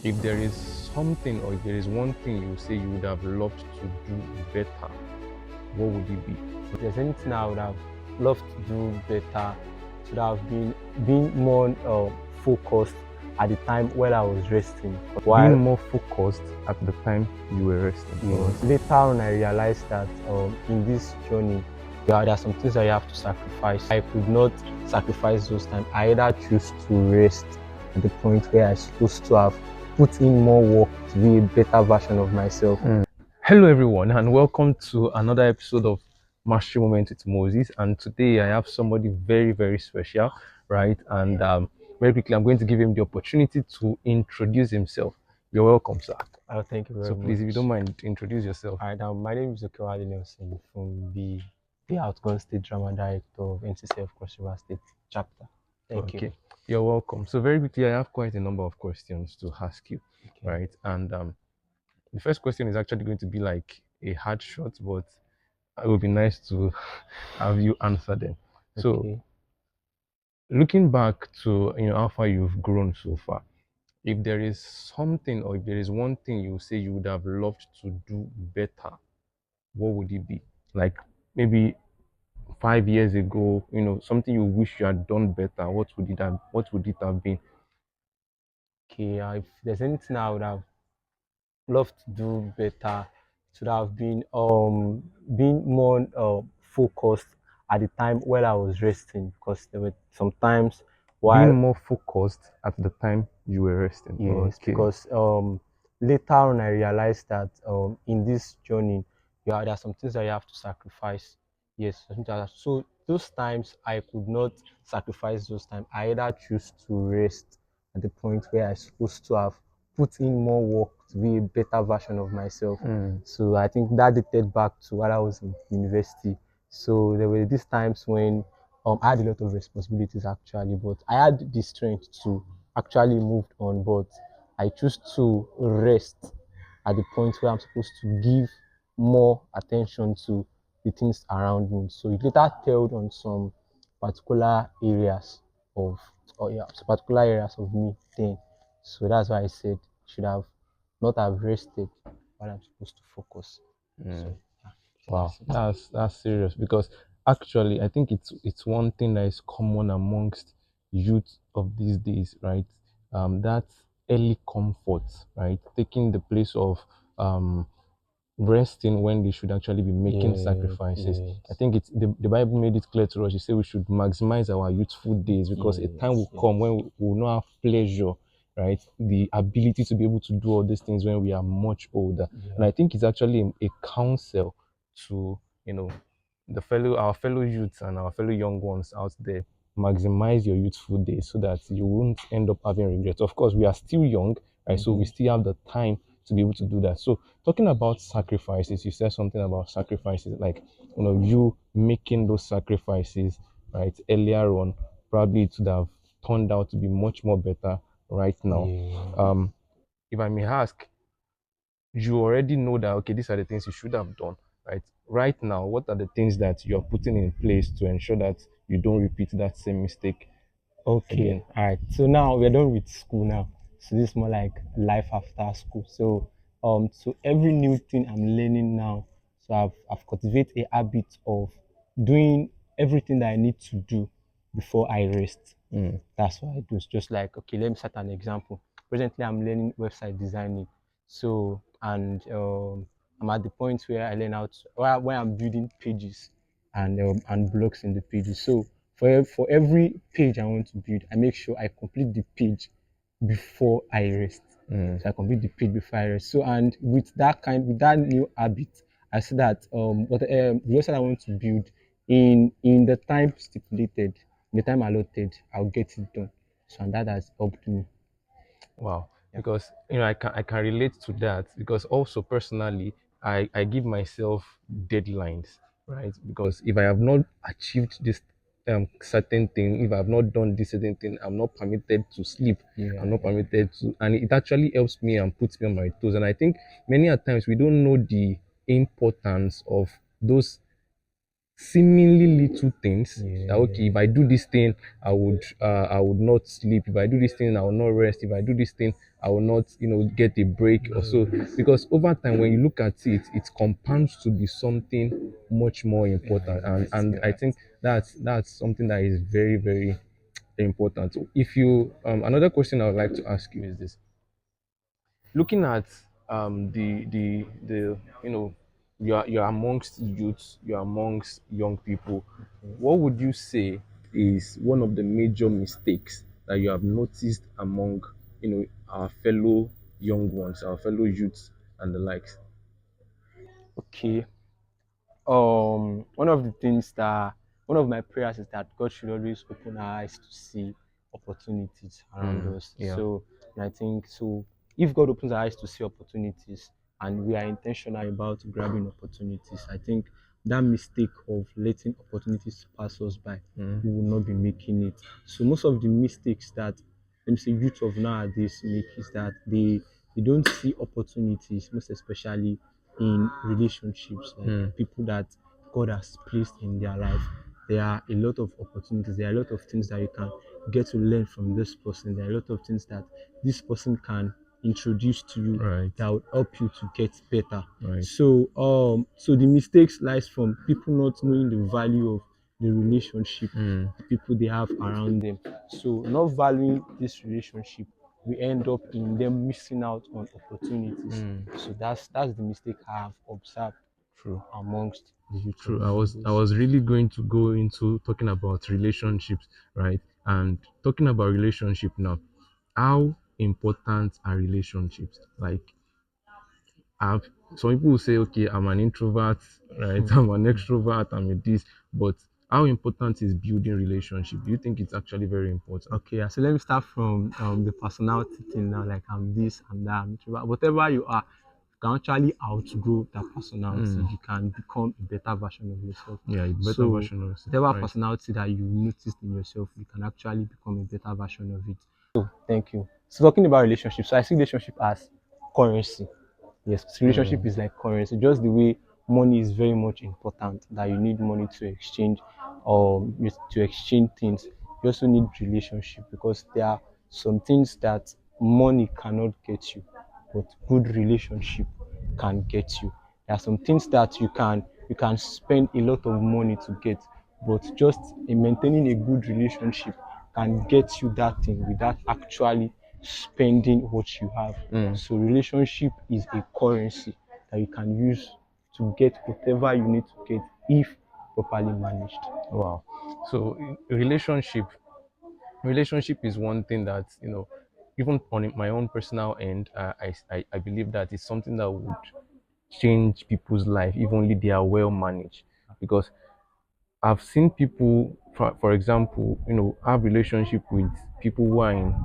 If there is something or if there is one thing you say you would have loved to do better, what would it be? If there's anything I would have loved to do better, it would have been more focused at the time while I was resting. Being more focused at the time you were resting. Yes. Later on, I realized that in this journey, there are some things that you have to sacrifice. I could not sacrifice those times. I either choose to rest at the point where I'm supposed to have put in more work to be a better version of myself. Hello everyone and welcome to another episode of Mastery Moment with Moses. And today I have somebody very special, right? And very quickly I'm going to give him the opportunity to introduce himself. You're welcome, sir. Thank you very So much. please, if you don't mind, introduce yourself. All right, now my name is Okewale from the Outcome State Drama Director of NCCF Cross River State Chapter. Thank you. You're welcome. So very quickly, I have quite a number of questions to ask you, right? And the first question is actually going to be like a hard shot, but it would be nice to have you answer them. So looking back to how far you've grown so far, if there is something or if there is one thing you say you would have loved to do better, what would it be? Like maybe 5 years ago, something you wish you had done better, what would it have been? If there's anything I would have loved to do better, it would have been being more focused at the time while I was resting, because there were some times while being more focused at the time you were resting. Yes, because later on I realized that in this journey, there are some things that you have to sacrifice. Yes, so those times I could not sacrifice those times. I either choose to rest at the point where I'm supposed to have put in more work to be a better version of myself. So I think that dated back to while I was in university. So there were these times when I had a lot of responsibilities actually, but I had the strength to actually moved on, but I choose to rest at the point where I'm supposed to give more attention to the things around me. So it later tailed on some particular areas of me then. So that's why I said I should have not have rested while I'm supposed to focus. So, Wow, that's serious, because actually I think it's one thing that is common amongst youth of these days, right? That early comfort, right? Taking the place of resting when they should actually be making sacrifices. I think it's the Bible made it clear to us. You say we should maximize our youthful days, because a time will come when we will not have pleasure, right? The ability to be able to do all these things when we are much older. And I think it's actually a counsel to our fellow youths and our fellow young ones out there. Maximize your youthful days so that you won't end up having regrets. Of course, we are still young, right? So we still have the time to be able to do that. So talking about sacrifices, you said something about sacrifices, like you making those sacrifices right earlier on. Probably it would have turned out to be much more better right now. If I may ask, you already know that okay, these are the things you should have done, right now. What are the things that you're putting in place to ensure that you don't repeat that same mistake again? All right, so now we're done with school now, so this is more like life after school. So every new thing I'm learning now, so I've cultivated a habit of doing everything that I need to do before I rest. That's what I do. It's just like, okay, let me set an example. Presently I'm learning website designing, so and I'm at the point where I learn how to where I'm building pages and blocks in the pages. So for every page I want to build, I make sure I complete the page before I rest. So I complete the page before I rest. So and with that new habit, I see that the website I want to build in the time stipulated, in the time allotted, I'll get it done. So and that has helped me. Wow. Because I can relate to that, because also personally I give myself deadlines, right? Because if I have not achieved this certain thing, if I have not done this certain thing, I'm not permitted to sleep. I'm not permitted to, and it actually helps me and puts me on my toes. And I think many a times we don't know the importance of those seemingly little things that okay, Yeah, if I do this thing, I would not sleep. If I do this thing, I will not rest. If I do this thing, I will not, get a break or so. yes, Because over time, when you look at it, it compounds to be something much more important. you're right, And you're I right. think that's something that is very, very important. So if you another question I would like to ask you is this: looking at the you're amongst youths, you're amongst young people, Okay. what would you say is one of the major mistakes that you have noticed among our fellow young ones, our fellow youths and the likes? Okay. One of the things that one of my prayers is that God should always open our eyes to see opportunities around us. Yeah. So, and I think so. If God opens our eyes to see opportunities, and we are intentional about grabbing opportunities, I think that mistake of letting opportunities pass us by, we will not be making it. So most of the mistakes that let me say youth of nowadays make is that they don't see opportunities, most especially in relationships, like Mm. people that God has placed in their life. There are a lot of opportunities. There are a lot of things that you can get to learn from this person. There are a lot of things that this person can introduce to you Right. that will help you to get better. Right. So the mistakes lies from people not knowing the value of the relationship, Mm. the people they have around them. So not valuing this relationship, we end up in them missing out on opportunities. Mm. So that's the mistake I have observed True. amongst the youth of True. I nowadays. was really going to go into talking about relationships, right? And talking about relationship now, how important are relationships? Like, I've some people will say, okay, I'm an introvert, right? I'm an extrovert, I'm a this, but how important is building relationship? Do you think it's actually very important? Okay, so let me start from the personality thing now. Like I'm this, I'm that, I'm introvert. Whatever you are, you can actually outgrow that personality. Mm. You can become a better version of yourself. Yeah, a better So version of yourself, whatever right? personality that you noticed in yourself, you can actually become a better version of it. So thank you. So talking about relationships, so I see relationship as currency. Yes, relationship Mm. is like currency. Just the way money is very much important, that you need money to exchange or to exchange things. You also need relationship because there are some things that money cannot get you, but good relationship can get you. There are some things that you can spend a lot of money to get, but just in maintaining a good relationship can get you that thing without actually spending what you have. Mm. So relationship is a currency that you can use to get whatever you need to get if properly managed. Wow. So relationship is one thing that even on my own personal end, I believe that it's something that would change people's life if only they are well managed. Because I've seen people, for example, have relationship with people who are in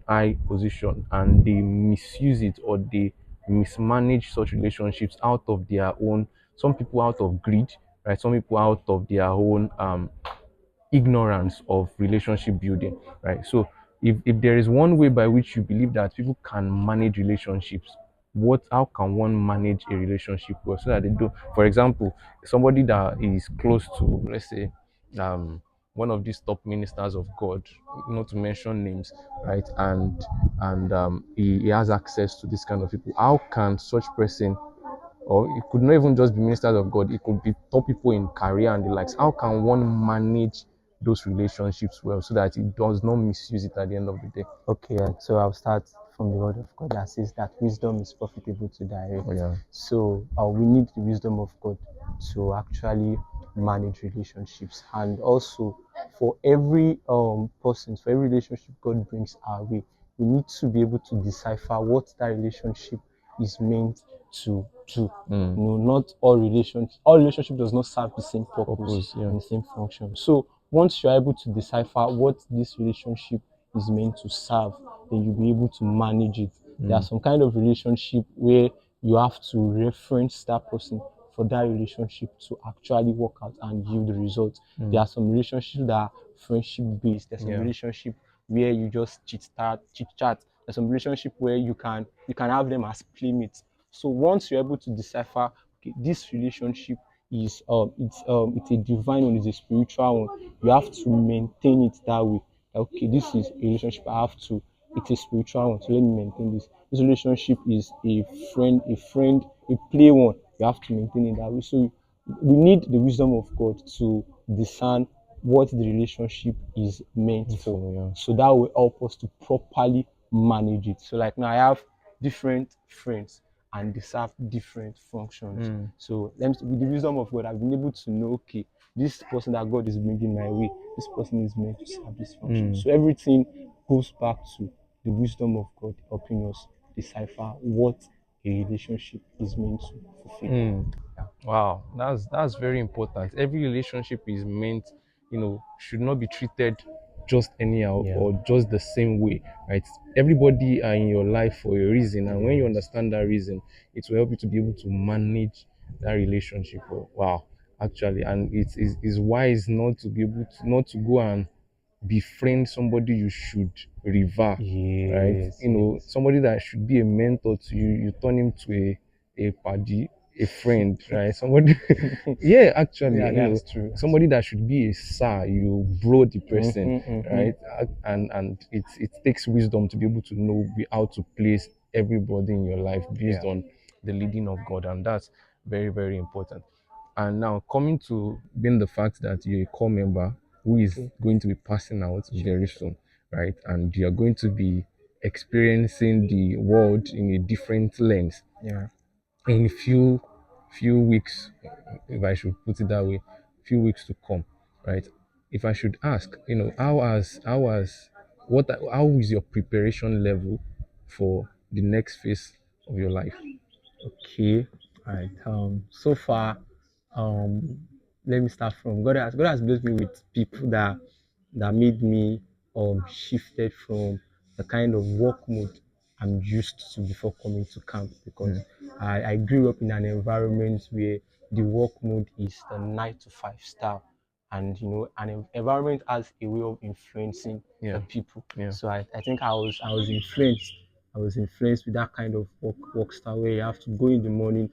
high position and they misuse it or they mismanage such relationships out of their own. Some people out of greed, right? Some people out of their own ignorance of relationship building, right? So if there is one way by which you believe that people can manage relationships, how can one manage a relationship well so that they do, for example, somebody that is close to, let's say, um one of these top ministers of God, not to mention names, right? And he has access to this kind of people. How can such person, or it could not even just be ministers of God, it could be top people in career and the likes. How can one manage those relationships well so that it does not misuse it at the end of the day? Okay, so I'll start from the word of God that says that wisdom is profitable to Oh, direct. yeah. So we need the wisdom of God to actually manage relationships, and also for every person, for every relationship God brings our way, we need to be able to decipher what that relationship is meant to do. Mm. Not all relationship does not serve the same purpose Purpose, yeah. and the same function. So once you're able to decipher what this relationship is meant to serve, then you'll be able to manage it. There are Mm. some kind of relationship where you have to reference that person for that relationship to actually work out and yield the results. There Mm. are some relationships that are friendship based. There's some Yeah. relationship where you just chit chat. There's some relationship where you can have them as playmates. So once you're able to decipher, okay, this relationship is it's a divine one, it's a spiritual one. You have to maintain it that way. Okay, this is a relationship. I have to. It's a spiritual one, so let me maintain this. This relationship is a friend, a play one. You have to maintain it that way. So we need the wisdom of God to discern what the relationship is meant for. So yeah. So that will help us to properly manage it. So like now I have different friends and they serve different functions. So let me, with the wisdom of God, I've been able to know, okay, this person that God is bringing my way, this person is meant to serve this function. So everything goes back to the wisdom of God helping us decipher what a relationship is meant to fulfill. Yeah. Wow, that's very important. Every relationship is meant, should not be treated just anyhow Yeah. or just the same way, right? Everybody are in your life for a reason, and when you Yes. understand that reason, it will help you to be able to manage that relationship. Oh, wow, actually, and it's wise not to be able to not to go and befriend somebody you should revere, right? Yes. Yes. Somebody that should be a mentor to you, you turn him to a paddy, a friend, right? Somebody, yeah, actually, Yeah, that's true. That's somebody that should be a sir, you bro the true. person, right? And it takes wisdom to be able to know how to place everybody in your life based Yeah. on the leading of God, and that's very, very important. And now coming to being the fact that you're a core member who is Okay. going to be passing out very soon, right? And you're going to be experiencing the world in a different lens Yeah. in few weeks, if I should put it that way, few weeks to come, right? If I should ask, how is your preparation level for the next phase of your life? Okay. All right. So far, um, let me start from God has blessed me with people that made me shifted from the kind of work mode I'm used to before coming to camp because I grew up in an environment where the work mode is the 9 to 5 style, and an environment has a way of influencing the Yeah, people. yeah. So I think I was influenced with that kind of work style where you have to go in the morning,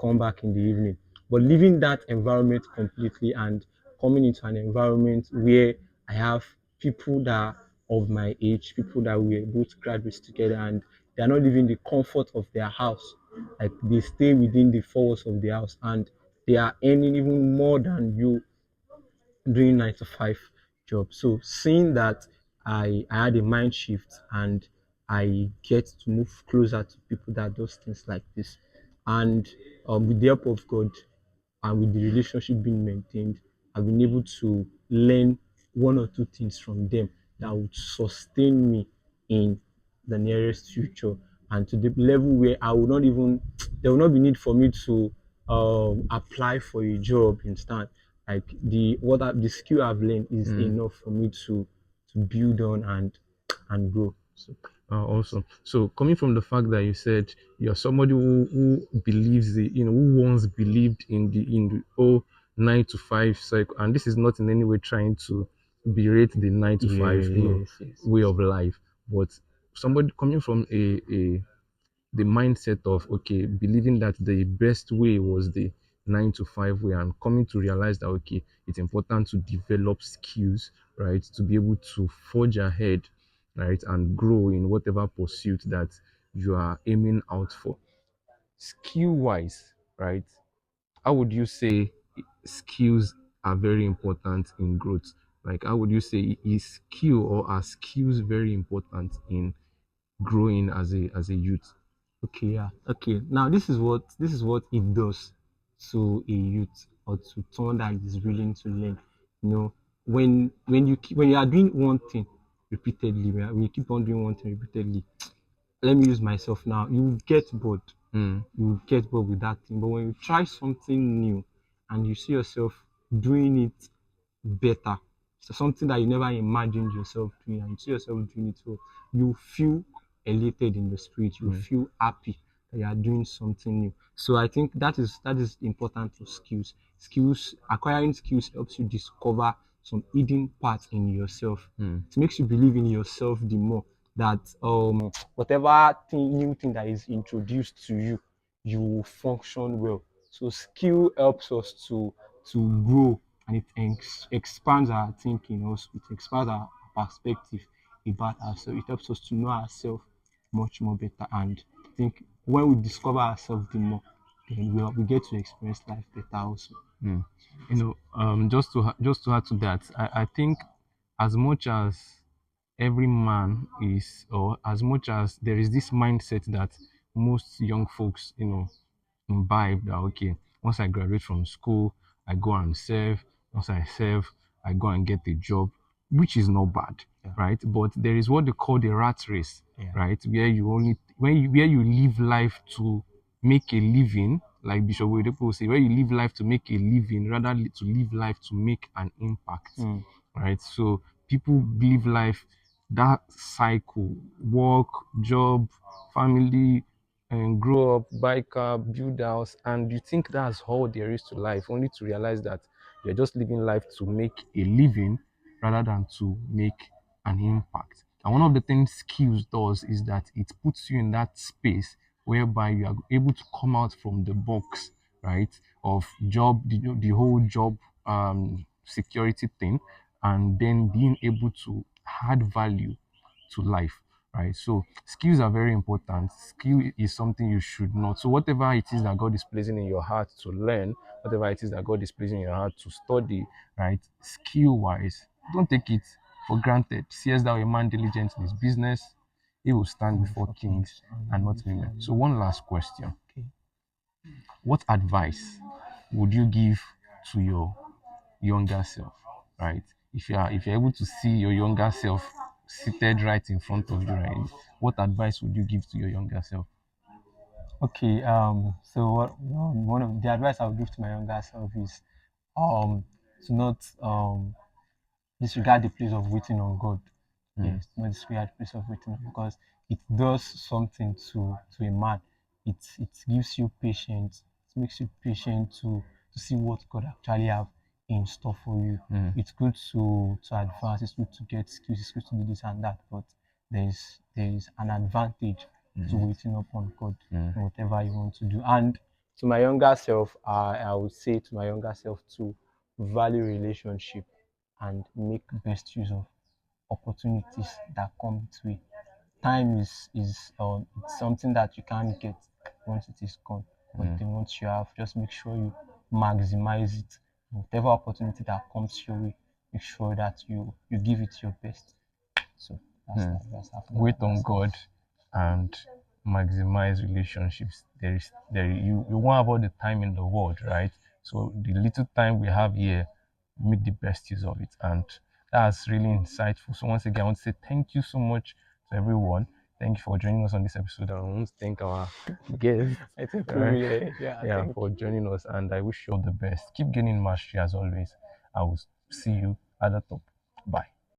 come back in the evening. But leaving that environment completely and coming into an environment where I have people that are of my age, people that we both graduates together, and they are not living the comfort of their house. Like they stay within the four walls of the house and they are earning even more than you doing 9 to 5 job. So seeing that I had a mind shift and I get to move closer to people that does things like this. And with the help of God and with the relationship being maintained, I've been able to learn one or two things from them that would sustain me in the nearest future and to the level where I will not even there will not be need for me to apply for a job instant. Like the skill I've learned is enough for me to build on and grow. So Awesome. So coming from the fact that you said you're somebody who believes who once believed in the whole 9 to 5 cycle, and this is not in any way trying to berate the nine to yeah, five, yes, yes, way of life, but somebody coming from the mindset of okay, believing that the best way was the 9 to 5 way, and coming to realize that okay, it's important to develop skills, right, to be able to forge ahead, right, and grow in whatever pursuit that you are aiming out for. Skill wise, right? How would you say skills are very important in growth? Like, how would you say is skill or are skills very important in growing as a youth? okay, yeah, okay. Now this is what it does to a youth or to someone that is willing to learn. You know, when you are doing one thing repeatedly, when you keep on doing one thing repeatedly, let me use myself now. You will get bored. You will get bored with that thing. But when you try something new and you see yourself doing it better, so something that you never imagined yourself doing, and you see yourself doing it, so you feel elated in the spirit. You feel happy that you are doing something new. So I think that is important to skills. Acquiring skills helps you discover some hidden parts in yourself. It makes you believe in yourself the more that whatever new thing that is introduced to you, you will function well. So skill helps us to grow, and it expands our thinking also. It expands our perspective about ourselves. It helps us to know ourselves much more better. And I think when we discover ourselves the more, then we get to experience life better also. Mm. Just to add to that, I think as much as every man is, or as much as there is this mindset that most young folks, imbibe that okay, once I graduate from school, I go and serve. Once I serve, I go and get a job, which is not bad, Yeah. right? But there is what they call the rat race, Yeah. right? Where you only where you live life to make a living, like Bishop Oyedepo say, where you live life to make a living rather to live life to make an impact, right? So people live life that cycle: work, job, family, and grow up, buy car, build house, and you think that's all there is to life, only to realize that you're just living life to make a living rather than to make an impact. And one of the things skills does is that it puts you in that space whereby you are able to come out from the box, right, of the whole job security thing, and then being able to add value to life, right? So skills are very important. Skill is something you should not. So whatever it is that God is placing in your heart to learn, whatever it is that God is placing in your heart to study, right? Skill wise, don't take it for granted. Seest thou a man diligent in his business, he will stand before kings and not women. So one last question. Okay. What advice would you give to your younger self, right? If you're able to see your younger self seated right in front of you, right, what advice would you give to your younger self? Okay. So one of the advice I would give to my younger self is to not disregard the place of waiting on God. Yes, not disregard the place of waiting on, because it does something to a man. It gives you patience. It makes you patient to see what God actually have in store for you. It's good to advance. It's good to get skills. It's good to do this and that. But there is an advantage to waiting upon God in whatever you want to do. And to my younger self, I would say to my younger self to value relationship and make best use of opportunities that come its way. Time is it's something that you can't get once it is gone. But then once you have, just make sure you maximize it. Whatever opportunity that comes your way, make sure that you give it your best. So that's how Wait on God and maximize relationships. You won't have all the time in the world, right? So the little time we have here, make the best use of it. And that's really insightful. So once again, I want to say thank you so much to everyone. Thank you for joining us on this episode. I want to thank our guests, it's a right? privilege. Yeah, Yeah, thank for you. joining us. And I wish you all the best. Keep gaining mastery as always. I will see you at the top. Bye.